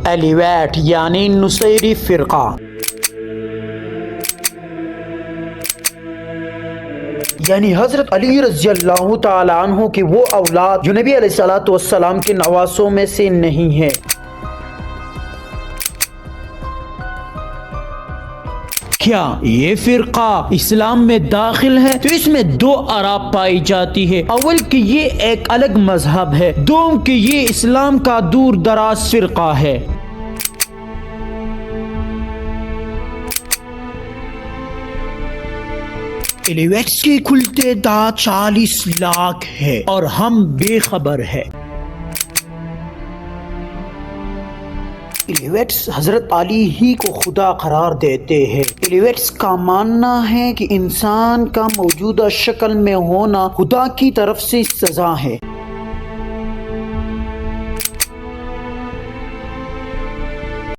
Alleviate یعنی نصیری فرقہ، یعنی حضرت علی رضی اللہ تعالی عنہ کی وہ اولاد جو نبی علیہ الصلوۃ والسلام کے نواسوں میں سے نہیں ہے۔ کیا یہ فرقہ اسلام میں داخل ہے؟ تو اس میں دو آراء پائی جاتی ہے، اول کہ یہ ایک الگ مذہب ہے، دوم کہ یہ اسلام کا دور دراز فرقہ ہے۔ ایلیویٹس کی کل تعداد 40 لاکھ ہے اور ہم بے خبر ہے۔ ایلیویٹس حضرت علی ہی کو خدا قرار دیتے ہیں۔ ایلیویٹس کا ماننا ہے کہ انسان کا موجودہ شکل میں ہونا خدا کی طرف سے سزا ہے۔